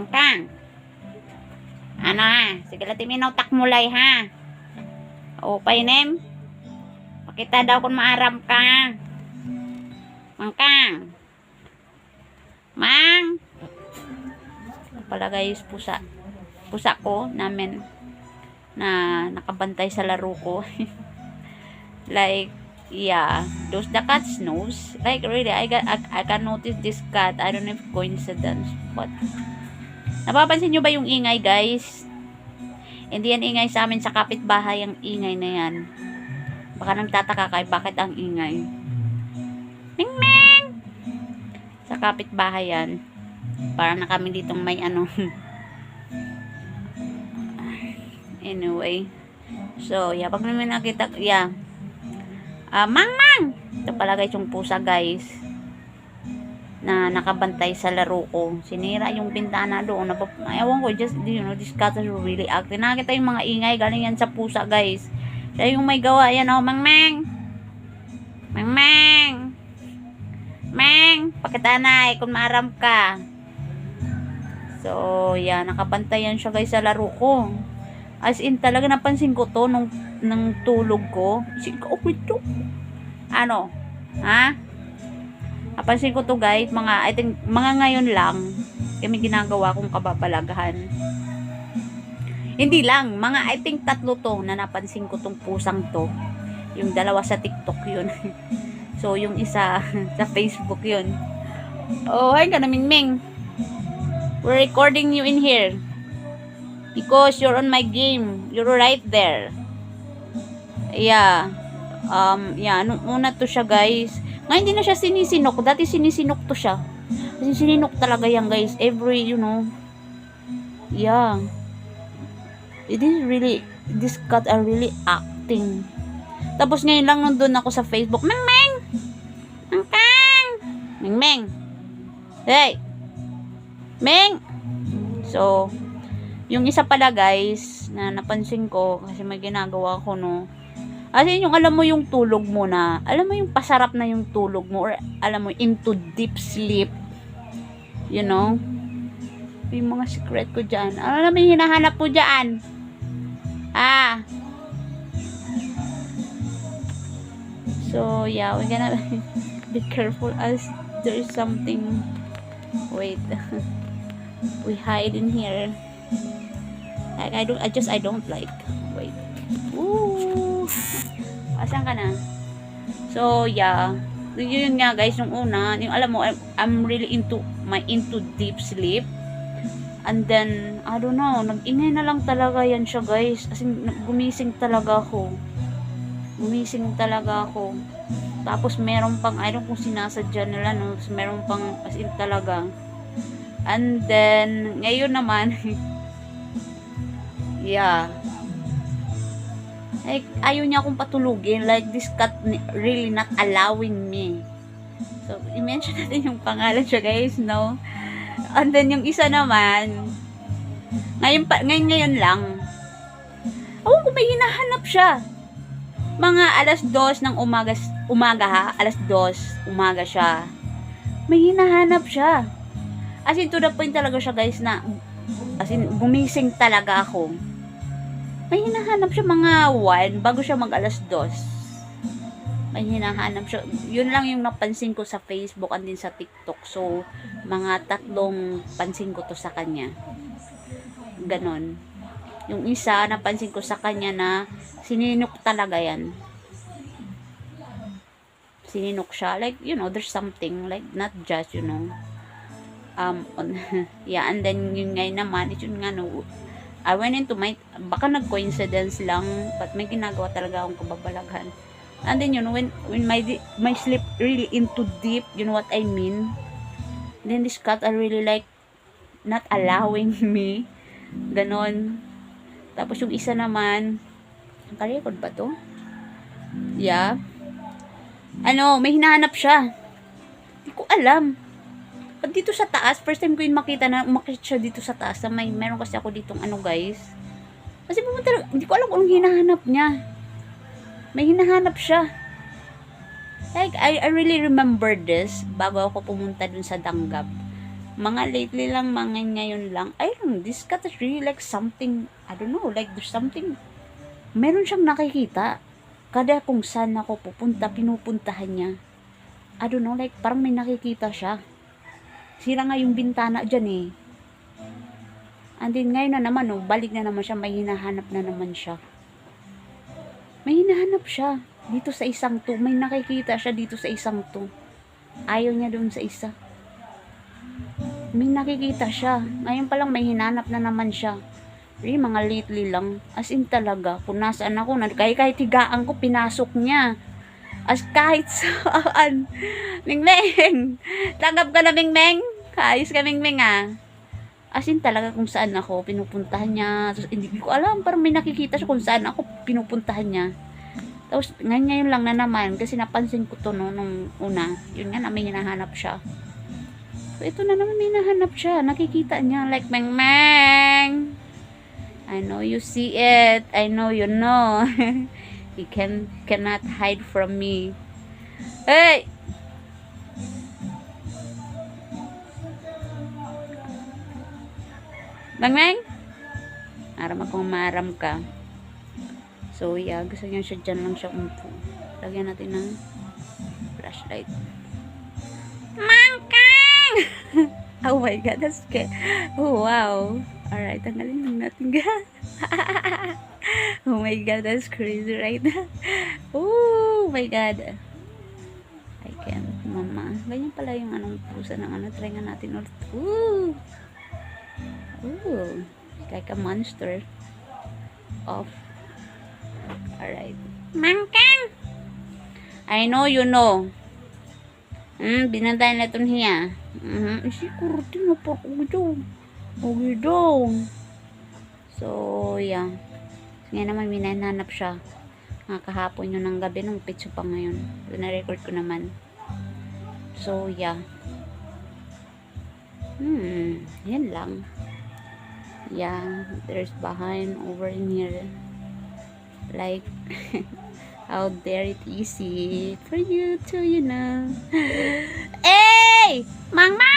Mangkang. Ano ha? Sige lang timinaw takmulay ha. O, painim. Pakita daw kung maaram ka. Mangkang. Mang. Pala guys, pusa. Pusa ko namin na nakabantay sa laro ko. Like, yeah, those the cats knows. Like really, I can notice this cat. I don't know if coincidence, but napapansin nyo ba yung ingay, guys? Hindi yan ingay sa amin, sa kapitbahay ang ingay na yan. Baka nagtataka kayo bakit ang ingay. Ming ming! Sa kapitbahay yan. Parang na kami ditong may ano. Anyway. So, yeah, pag namin nakita, yeah. Mang mang! Ito pala guys yung pusa guys. Na nakabantay sa laro ko. Sinira yung bintana doon. Ewan ko, just, you know, this cat is really active. Nakakita yung mga ingay. Galing yan sa pusa guys. Siya yung may gawa. Yan o, mang mang! Mang mang! Mang! Pakita na kung maaram ka. So, yeah, nakabantayan siya guys sa laro ko. As in, talaga napansin ko to nung tulog ko. Oh, ito. Ano? Ha? Napansin ko to guys, I think, mga ngayon lang, kami ginagawa kong kababalaghan. Hindi lang, I think 3 to na napansin ko tong pusang to. Yung 2 sa TikTok yun. So, yung isa sa Facebook yun. Oh, hi ka na, Mingming. We're recording you in here. Because you're on my game. You're right there. Yeah. Yeah. Una to siya, guys. Ngayon, hindi na siya sinisinok. Dati sinisinok to siya. Kasi sininok talaga yan, guys. Every, you know. Yeah. It is really, this cat are really acting. Tapos ngayon lang nandun ako sa Facebook. Ming-ming! Ming-ming! Ming-ming! Hey! Ming! So, yung isa pala guys, na napansin ko, kasi may ginagawa ko no. As in, yung alam mo yung tulog mo na, alam mo yung pasarap na yung tulog mo, or alam mo, into deep sleep. You know? Yung mga secret ko dyan. Ano naman yung hinahanap po dyan? So, yeah, we're gonna be careful as there is something. Wait. We hide in here. Like, I don't like. Wait. Ooh. Asan ka na? So, yeah. Yun nga, guys, yung una, yung alam mo, I'm really into deep sleep. And then, I don't know, nag-ingay na lang talaga yan siya, guys. As in, gumising talaga ako. Tapos, meron pang, I don't know kung sinasadya nila, no? Meron pang, as in talaga. And then, ngayon naman, yeah. Like, ayaw niya akong patulugin. Like, this cat really not allowing me. So, i-mention natin yung pangalan siya, guys, no? And then, yung isa naman, ngayon lang, ako kung may hinahanap siya. Mga 2:00 ng umaga ha, 2:00 umaga siya. May hinahanap siya. As in, to the point talaga siya, guys, na, as in, gumising talaga ako. May hinahanap siya mga 1 bago siya mag 2:00. May hinahanap siya. Yun lang yung napansin ko sa Facebook and din sa TikTok. So, mga 3 pansin ko to sa kanya. Ganon. Yung isa, napansin ko sa kanya na sininok talaga yan. Sininok siya. Like, you know, there's something. Like, not just, you know. Yeah, and then, yun ngayon naman, yun nga, no, I went into baka nag-coincidence lang, but may ginagawa talaga akong kababalaghan. And then, you know, when my sleep really into deep, you know what I mean? Then, this cat are really like, not allowing me. Ganon. Tapos, yung isa naman, naka-record ba to? Yeah. Ano, may hinahanap siya. Hindi ko alam. At dito sa taas, first time ko yung makita na umakit siya dito sa taas. Na meron kasi ako ditong ano, guys. Kasi pumunta, hindi ko alam kung hinahanap niya. May hinahanap siya. Like, I really remember this bago ako pumunta dun sa Danggap. Mga lately lang, mga ngayon lang. I don't know, this cat is really like something, I don't know, like there's something, meron siyang nakikita. Kada kung saan ako pupunta, pinupuntahan niya. I don't know, like parang may nakikita siya. Sira nga yung bintana dyan eh. And then ngayon na naman, oh, balik na naman siya, may hinahanap na naman siya. May hinahanap siya. Dito sa isang to, may nakikita siya dito sa isang to. Ayaw niya doon sa isa. May nakikita siya. Ngayon pa lang may hinanap na naman siya. Really, mga lately lang. As in talaga, kung nasaan ako, kahit higaan ko, pinasok niya. As kahit saan. Mingming! Tanggap ka na, Mingming! Ayos ka, Mingming, ah. As in talaga, kung saan ako, pinupuntahan niya. Tapos, hindi ko alam, parang may nakikita siya kung saan ako, pinupuntahan niya. Tapos, ngayon lang na naman, kasi napansin ko to, no, nung una. Yun nga na, may hinahanap siya. So, ito na naman, may hinahanap siya. Nakikita niya, like, Mingming! I know you see it. I know you know. You cannot hide from me. Hey! Mangmang? Aram akong maram ka. So, yeah. Gusto niya siya dyan lang siya umpo. Lagyan natin ng flashlight. Mangkang! Oh my God, that's scary. Oh, wow. Alright, tanggalin lang natin. Oh my God, that's crazy right now. Oh my God. I can't, mama. Ganyan pala yung anong pusa ng ano. Try nga natin ulit. Ooh. Ooh. Like a monster. Off. Alright. Mangkang! I know you know. Binantayan na ito niya. Isi kurti na po ako dito. Okay daw. So, yeah. Ngayon naman, minanhanap siya. Nga kahapon yun ng gabi, nung pitso pa ngayon. So, na-record ko naman. So, yeah. Yan lang. Yeah, there's behind over in here. Like, how dare it easy for you to, you know. Hey! Mangmang!